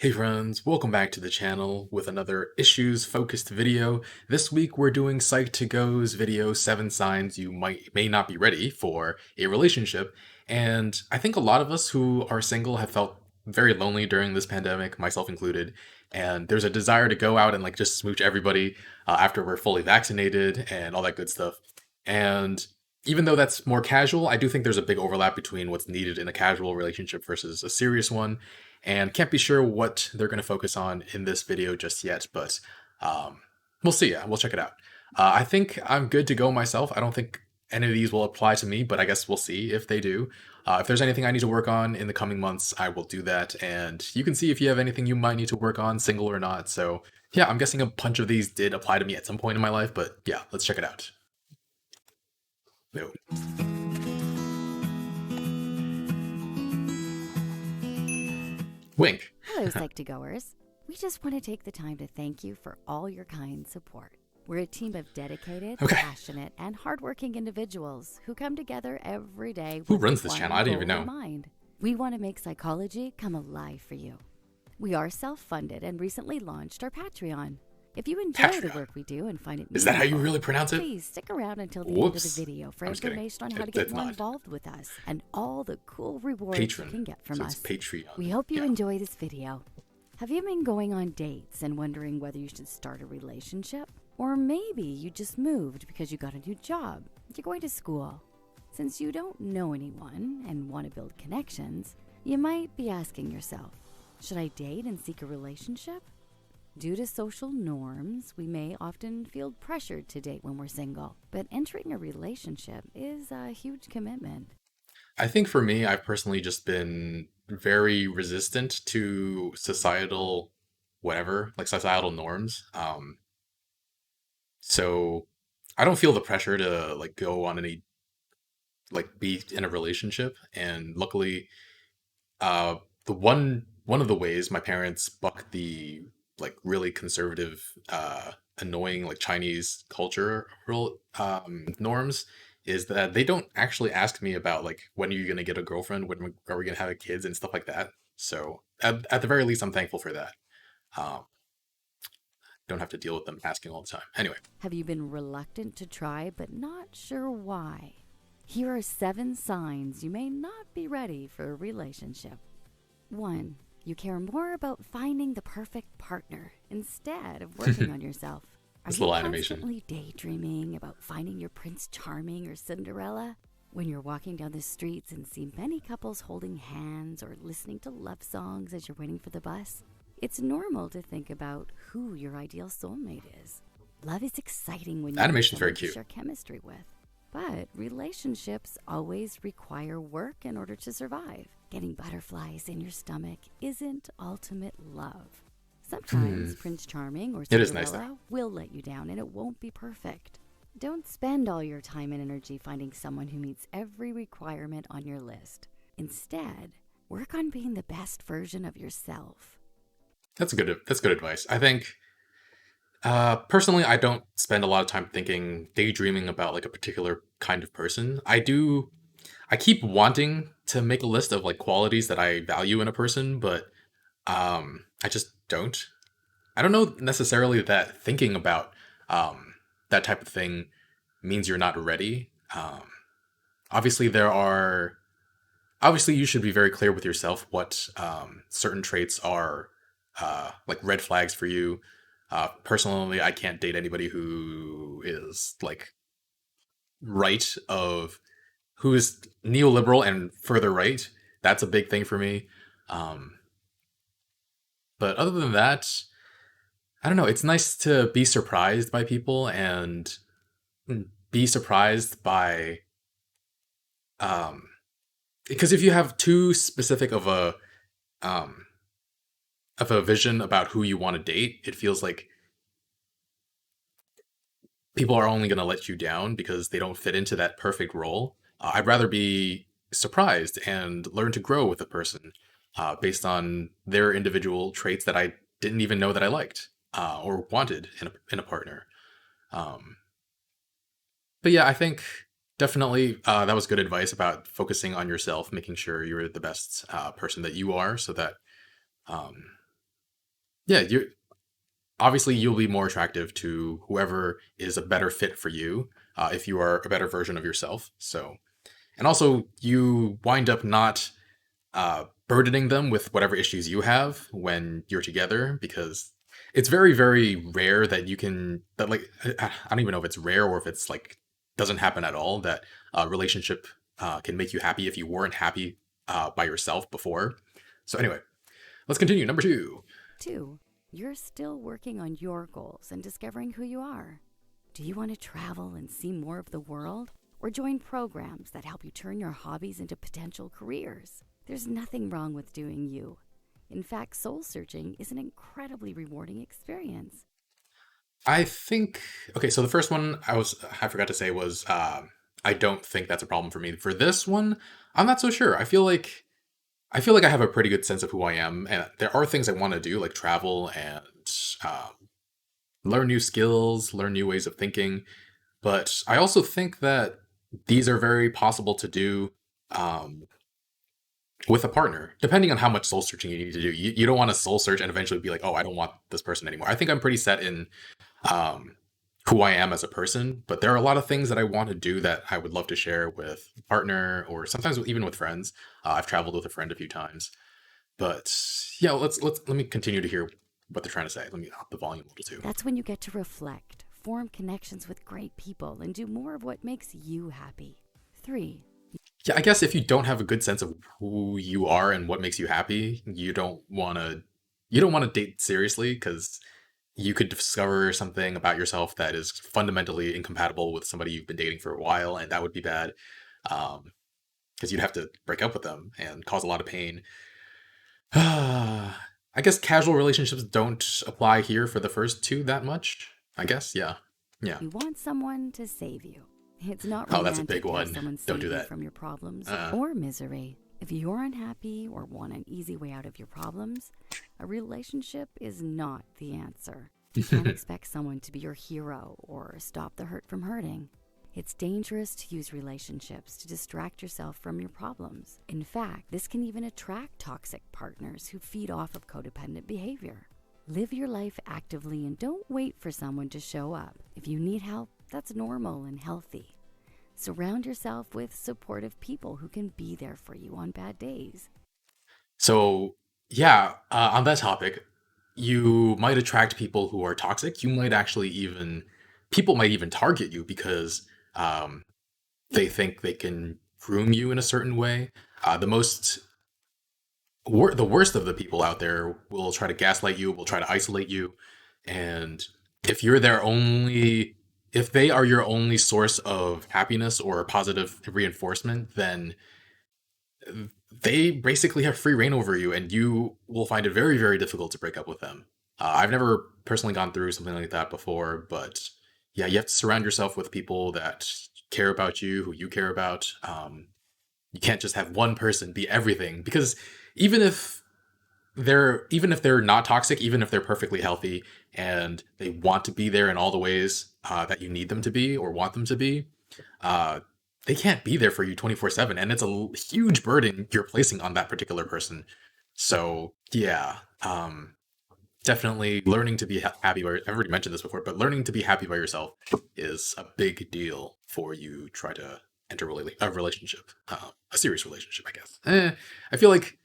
Hey friends, welcome back to the channel with another issues focused video. This week we're doing Psych to Go's video 7 signs you may not be ready for a relationship. And I think a lot of us who are single have felt very lonely during this pandemic, myself included. And there's a desire to go out and just smooch everybody after we're fully vaccinated and all that good stuff. And even though that's more casual, I do think there's a big overlap between what's needed in a casual relationship versus a serious one, and can't be sure what they're going to focus on in this video just yet, but um, we'll see. Yeah, we'll check it out. I think I'm good to go myself. I don't think any of these will apply to me, but I guess we'll see if they do. If there's anything I need to work on in the coming months, I will do that, and you can see if you have anything you might need to work on, single or not. So yeah, I'm guessing a bunch of these did apply to me at some point in my life, but yeah, let's check it out. No. Wink. Hello, Psych2Goers. We just want to take the time to thank you for all your kind support. We're a team of dedicated, Okay. passionate, and hardworking individuals who come together every day. Who with runs this one channel? I didn't goal even in know. mind. We want to make psychology come alive for you. We are self-funded and recently launched our Patreon. If you enjoy the work we do and find it Is that how you meaningful, really pronounce it? please stick around until the Whoops. end of the video for I'm just kidding. information on how to It's get more not. involved with us and all the cool rewards Patron. you can get from So us. it's Patreon. We hope you Yeah. enjoy this video. Have you been going on dates and wondering whether you should start a relationship? Or maybe you just moved because you got a new job, you're going to school. Since you don't know anyone and want to build connections, you might be asking yourself, should I date and seek a relationship? Due to social norms, we may often feel pressured to date when we're single, but entering a relationship is a huge commitment. I think for me, I've personally just been very resistant to societal whatever, societal norms. So I don't feel the pressure to go on any be in a relationship. And luckily, uh the one of the ways my parents buck the really conservative annoying Chinese culture norms is that they don't actually ask me about when are you going to get a girlfriend, when are we going to have kids and stuff like that. So at the very least, I'm thankful for that. um don't have to deal with them asking all the time anyway. Have you been reluctant to try but not sure why? Here are 7 signs you may not be ready for a relationship. 1. You care more about finding the perfect partner instead of working on yourself. Are This you little animation. constantly daydreaming about finding your Prince Charming or Cinderella? When you're walking down the streets and see many couples holding hands or listening to love songs as you're waiting for the bus, it's normal to think about who your ideal soulmate is. Love is exciting when you Animation's very someone to cute. share chemistry with. But relationships always require work in order to survive. Getting butterflies in your stomach isn't ultimate love. Sometimes Prince Charming or It is nice, Cinderella will let you down and it won't be perfect. Don't spend all your time and energy finding someone who meets every requirement on your list. Instead, work on being the best version of yourself. That's good advice. I think personally, I don't spend a lot of time daydreaming about a particular kind of person. I keep wanting to make a list of qualities that I value in a person, but I just don't. I don't know necessarily that thinking about that type of thing means you're not ready. Obviously, obviously you should be very clear with yourself what certain traits are red flags for you. Personally, I can't date anybody who is right of who is neoliberal and further right. That's a big thing for me. Um, but other than that, I don't know. It's nice to be surprised by people and be surprised by um, because if you have too specific um, of a vision about who you want to date, it feels like people are only going to let you down because they don't fit into that perfect role. I'd rather be surprised and learn to grow with a person based on their individual traits that I didn't even know that I liked or wanted in a partner. Um, but yeah, I think definitely that was good advice about focusing on yourself, making sure you're the best person that you are, so that um, Yeah, you're obviously you'll be more attractive to whoever is a better fit for you if you are a better version of yourself. So, and also you wind up not burdening them with whatever issues you have when you're together because it's very very rare that you can that like I don't even know if it's rare or if it's like doesn't happen at all that a relationship can make you happy if you weren't happy by yourself before. So anyway, let's continue. Number two. 2. You're still working on your goals and discovering who you are. Do you want to travel and see more of the world? Or join programs that help you turn your hobbies into potential careers? There's nothing wrong with doing you. In fact, soul searching is an incredibly rewarding experience. I think okay. So the first one I forgot to say was I don't think that's a problem for me. For this one, I'm not so sure. I feel like I have a pretty good sense of who I am, and there are things I want to do, like travel and um, learn new skills, learn new ways of thinking. But I also think that these are very possible to do um, with a partner, depending on how much soul searching you need to do. You don't want to soul search and eventually be like, oh, I don't want this person anymore. I think I'm pretty set in um, who I am as a person, but there are a lot of things that I want to do that I would love to share with a partner or sometimes even with friends. I've traveled with a friend a few times, but yeah, let me continue to hear what they're trying to say. Let me up the volume a little too. That's when you get to reflect, form connections with great people, and do more of what makes you happy. 3. Yeah, I guess if you don't have a good sense of who you are and what makes you happy, you don't want to date seriously because you could discover something about yourself that is fundamentally incompatible with somebody you've been dating for a while, and that would be bad. Because you'd have to break up with them and cause a lot of pain. I guess casual relationships don't apply here for the first two that much. I guess, yeah. Yeah. You want someone to save you. It's not Oh, that's a big romantic to have one. someone Don't do save you that. from your problems Uh, or misery. If you're unhappy or want an easy way out of your problems, a relationship is not the answer. You can't expect someone to be your hero or stop the hurt from hurting. It's dangerous to use relationships to distract yourself from your problems. In fact, this can even attract toxic partners who feed off of codependent behavior. Live your life actively and don't wait for someone to show up. If you need help, that's normal and healthy. Surround yourself with supportive people who can be there for you on bad days. so, yeah, on that topic, you might attract people who are toxic. You might actually even, people might even target you because um, they think they can groom you in a certain way. The worst of the people out there will try to gaslight you, will try to isolate you, and if you're their only, if they are your only source of happiness or positive reinforcement, then they basically have free reign over you, and you will find it very, very difficult to break up with them. I've never personally gone through something like that before, but yeah, you have to surround yourself with people that care about you, who you care about. You can't just have one person be everything because even if even if they're not toxic, even if they're perfectly healthy and they want to be there in all the ways that you need them to be or want them to be, uh, they can't be there for you 24/7, and it's a huge burden you're placing on that particular person. So yeah, definitely learning to be happy. I've already mentioned this before, but learning to be happy by yourself is a big deal for you try to enter a relationship, a serious relationship, I guess. I feel like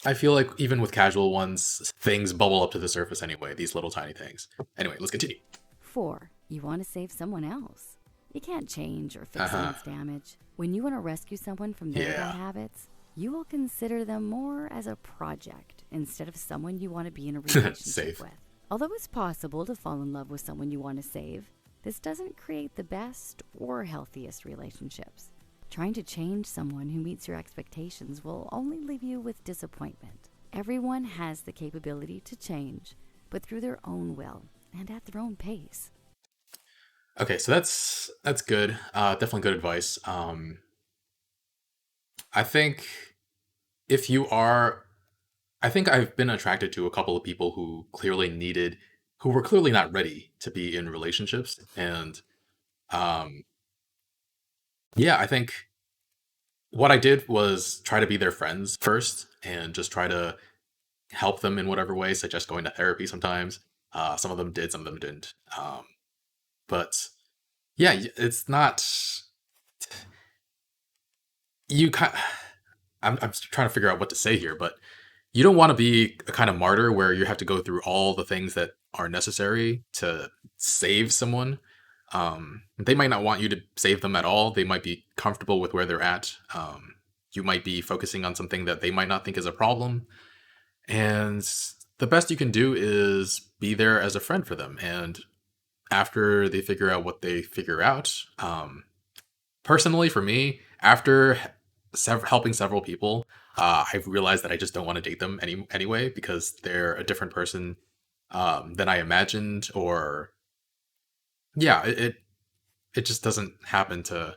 I feel like even with casual ones, things bubble up to the surface anyway, these little tiny things. Anyway, let's continue. 4. You want to save someone else. You can't change or Uh fix huh. someone's damage. When you want to rescue someone from their bad Yeah. habits, you will consider them more as a project instead of someone you want to be in a relationship Safe. with. Although it's possible to fall in love with someone you want to save, this doesn't create the best or healthiest relationships. Trying to change someone who meets your expectations will only leave you with disappointment. Everyone has the capability to change, but through their own will and at their own pace. Okay, so that's good. Definitely good advice. I think if you are, I think I've been attracted to a couple of people who were clearly not ready to be in relationships, and um, yeah, I think what I did was try to be their friends first and just try to help them in whatever way, suggest going to therapy sometimes. Some of them did, some of them didn't. But yeah, it's not you. I'm trying to figure out what to say here, but you don't want to be a kind of martyr where you have to go through all the things that are necessary to save someone. They might not want you to save them at all. They might be comfortable with where they're at. You might be focusing on something that they might not think is a problem. And the best you can do is be there as a friend for them. And after they figure out what they figure out, personally, for me, after helping several people, I've realized that I just don't want to date them anyway because they're a different person than I imagined, or yeah, it just doesn't happen to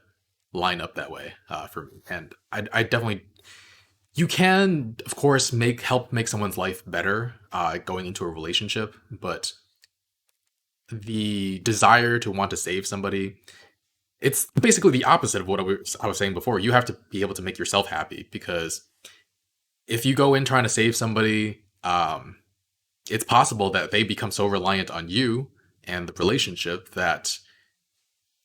line up that way for me. And I definitely you can of course help make someone's life better going into a relationship, but the desire to want to save somebody, it's basically the opposite of what I was saying before. You have to be able to make yourself happy because if you go in trying to save somebody, it's possible that they become so reliant on you and the relationship that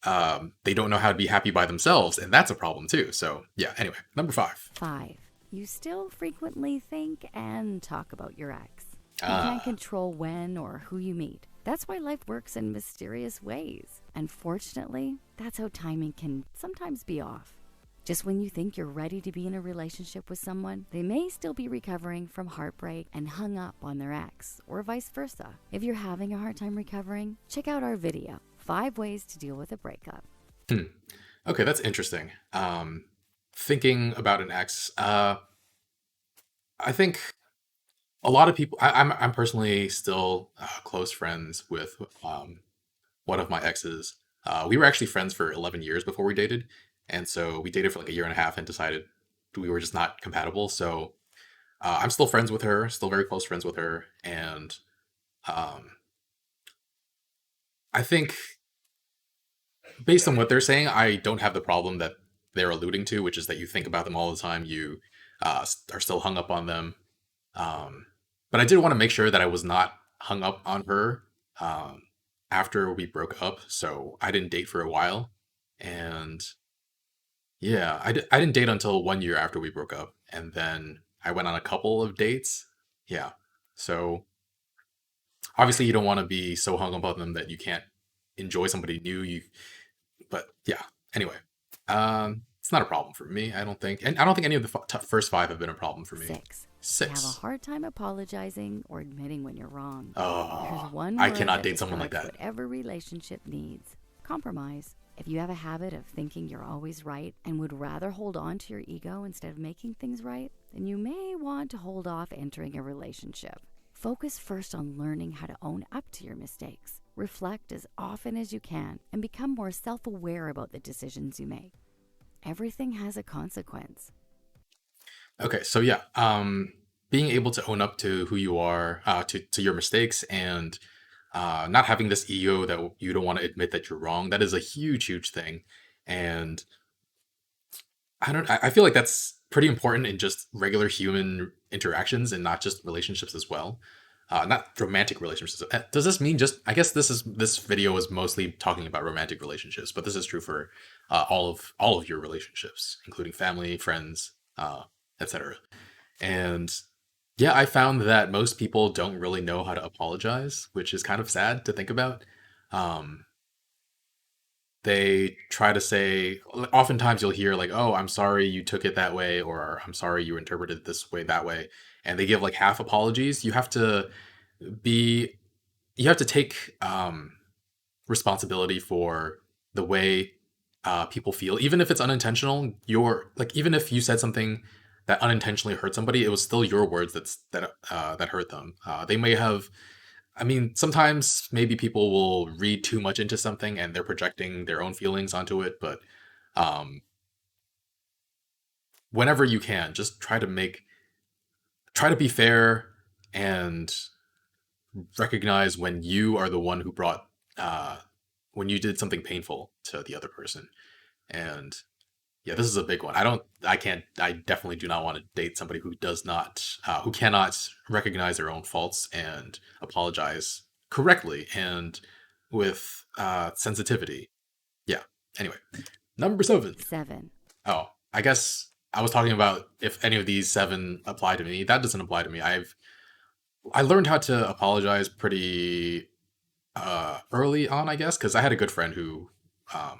they don't know how to be happy by themselves, and that's a problem too. So yeah. Anyway, number five. 5. You still frequently think and talk about your ex. You can't Ah, control when or who you meet. That's why life works in mysterious ways. Unfortunately, that's how timing can sometimes be off. Just when you think you're ready to be in a relationship with someone, they may still be recovering from heartbreak and hung up on their ex, or vice versa. If you're having a hard time recovering, check out our video, 5 Ways to Deal with a Breakup. hmm. Okay, that's interesting. Thinking about an ex, I think a lot of people. I'm personally still close friends with one of my exes. We were actually friends for 11 years before we dated, and so we dated for like a year and a half and decided we were just not compatible. So I'm still friends with her, still very close friends with her, and um, I think based on what they're saying, I don't have the problem that they're alluding to, which is that you think about them all the time, you are still hung up on them. Um, but I did want to make sure that I was not hung up on her um, after we broke up, so I didn't date for a while, and yeah, I didn't date until 1 year after we broke up, and then I went on a couple of dates. Yeah, so obviously you don't want to be so hung up on them that you can't enjoy somebody new. But yeah. Anyway, it's not a problem for me. I don't think, and I don't think any of the first five have been a problem for me. 6. You have a Six. hard time apologizing or admitting when you're wrong. There's Oh, one I word cannot that date someone like describes that. what every relationship needs: compromise. If you have a habit of thinking you're always right and would rather hold on to your ego instead of making things right, then you may want to hold off entering a relationship. Focus first on learning how to own up to your mistakes. Reflect as often as you can and become more self aware about the decisions you make. Everything has a consequence. Okay, so yeah, being able to own up to who you are, to your mistakes, and not having this ego that you don't want to admit that you're wrong, that is a huge thing. And I don't. I feel like that's pretty important in just regular human interactions and not just relationships as well. Not romantic relationships. Does this mean just? I guess this video is mostly talking about romantic relationships, but this is true for all of your relationships, including family, friends, etc. And yeah, I found that most people don't really know how to apologize, which is kind of sad to think about. Um, they try to say, oftentimes you'll hear like, oh, I'm sorry you took it that way, or I'm sorry you interpreted it this way, that way, and they give like half apologies. Be you have to take responsibility for the way people feel, even if it's unintentional. You're like, even if you said something that unintentionally hurt somebody, it was still your words that hurt them. They may have, I mean, sometimes maybe people will read too much into something and they're projecting their own feelings onto it, but um, whenever you can, just try to be fair and recognize when you are the one who uh, when you did something painful to the other person. And Yeah, this is a big one. I definitely do not want to date somebody who does not, who cannot recognize their own faults and apologize correctly and with sensitivity. Yeah. Anyway, number 7. 7. Oh, I guess I was talking about if any of these 7 apply to me. That doesn't apply to me. I learned how to apologize pretty early on, I guess, because I had a good friend who um,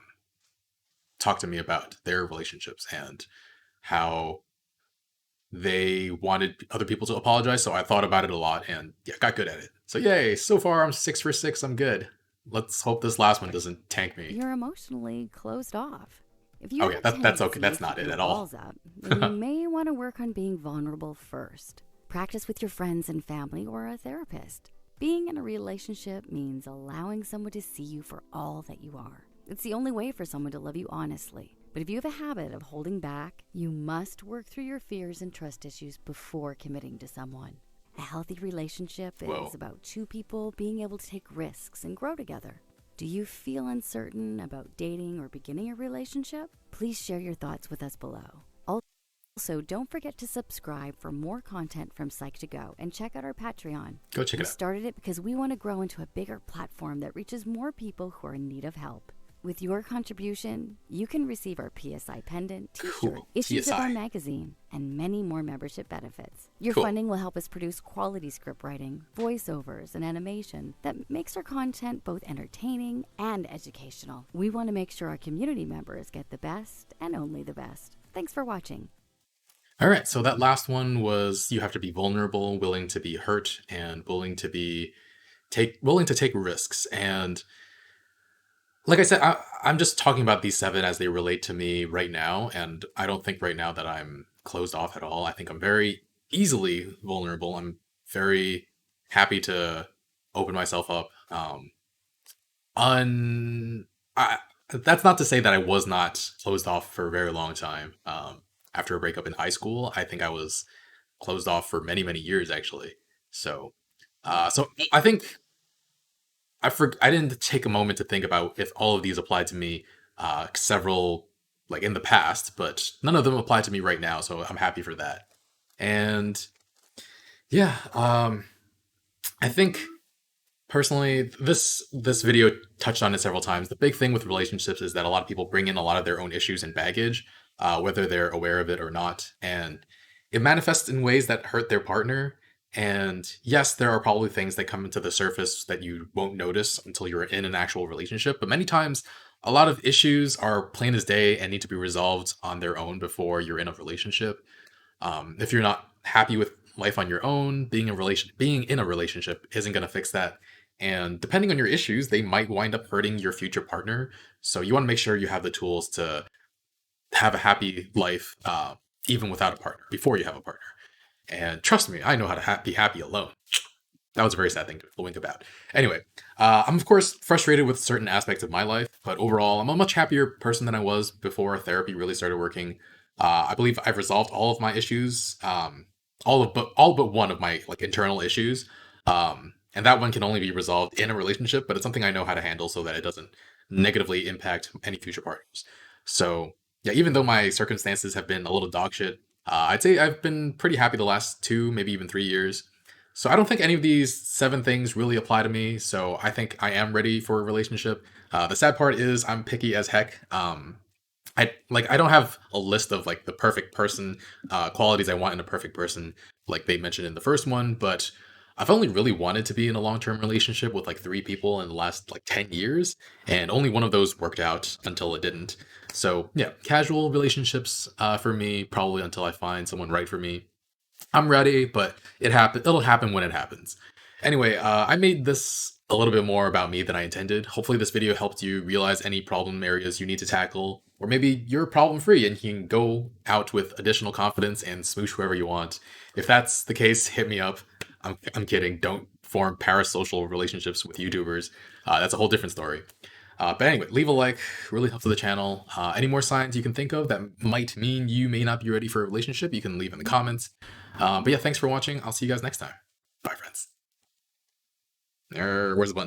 talked to me about their relationships and how they wanted other people to apologize. So I thought about it a lot and yeah, got good at it. So yay! So far I'm 6 for 6. I'm good. Let's hope this last one doesn't tank me. You're emotionally closed off. If you Oh have yeah, a that's okay. tendency to That's keep not it your at all. walls up, then you may want to work on being vulnerable first. Practice with your friends and family or a therapist. Being in a relationship means allowing someone to see you for all that you are. It's the only way for someone to love you honestly. But if you have a habit of holding back, you must work through your fears and trust issues before committing to someone. A healthy relationship is Whoa. about two people being able to take risks and grow together. Do you feel uncertain about dating or beginning a relationship? Please share your thoughts with us below. Also, don't forget to subscribe for more content from Psych2Go and check out our Patreon. Go check We it out. started it because we want to grow into a bigger platform that reaches more people who are in need of help. With your contribution, you can receive our PSI pendant, t-shirt, Cool. issues of our TSI. magazine, and many more membership benefits. Your Cool. funding will help us produce quality script writing, voiceovers, and animation that makes our content both entertaining and educational. We want to make sure our community members get the best and only the best. Thanks for watching. All right. So that last one was you have to be vulnerable, willing to be hurt, and willing to take risks. And like I said, I'm just talking about these 7 as they relate to me right now, and I don't think right now that I'm closed off at all. I think I'm very easily vulnerable. I'm very happy to open myself up. Un, I, that's not to say that I was not closed off for a very long time. After a breakup in high school, I think I was closed off for many, many years actually. So, so I think I didn't take a moment to think about if all of these applied to me several like in the past, but none of them apply to me right now, so I'm happy for that. And yeah, I think personally this video touched on it several times. The big thing with relationships is that a lot of people bring in a lot of their own issues and baggage, whether they're aware of it or not, and it manifests in ways that hurt their partner. And yes, there are probably things that come into the surface that you won't notice until you're in an actual relationship, but many times a lot of issues are plain as day and need to be resolved on their own before you're in a relationship. If you're not happy with life on your own, being in a relationship isn't going to fix that. And depending on your issues, they might wind up hurting your future partner. So you want to make sure you have the tools to have a happy life, even without a partner, before you have a partner. And trust me, I know how to be happy alone. That was a very sad thing to think about. Anyway, I'm of course frustrated with certain aspects of my life, but overall, I'm a much happier person than I was before therapy really started working. I believe I've resolved all of my issues, all but one of my like internal issues, and that one can only be resolved in a relationship. But it's something I know how to handle so that it doesn't negatively impact any future partners. So yeah, even though my circumstances have been a little dog shit, I'd say I've been pretty happy the last 2, maybe even 3 years. So I don't think any of these 7 things really apply to me. So I think I am ready for a relationship. The sad part is I'm picky as heck. I don't have a list of like the perfect person, qualities I want in a perfect person, like they mentioned in the first one. But I've only really wanted to be in a long-term relationship with like 3 people in the last like 10 years, and only one of those worked out until it didn't. So yeah, casual relationships for me, probably until I find someone right for me. I'm ready, but it'll happen when it happens. Anyway, I made this a little bit more about me than I intended. Hopefully this video helped you realize any problem areas you need to tackle, or maybe you're problem free and you can go out with additional confidence and smoosh whoever you want. If that's the case, hit me up. I'm kidding. Don't form parasocial relationships with YouTubers. That's a whole different story. But anyway, leave a like, really helps the channel. Any more signs you can think of that might mean you may not be ready for a relationship, you can leave in the comments. But yeah, thanks for watching. I'll see you guys next time. Bye, friends. Where's the button?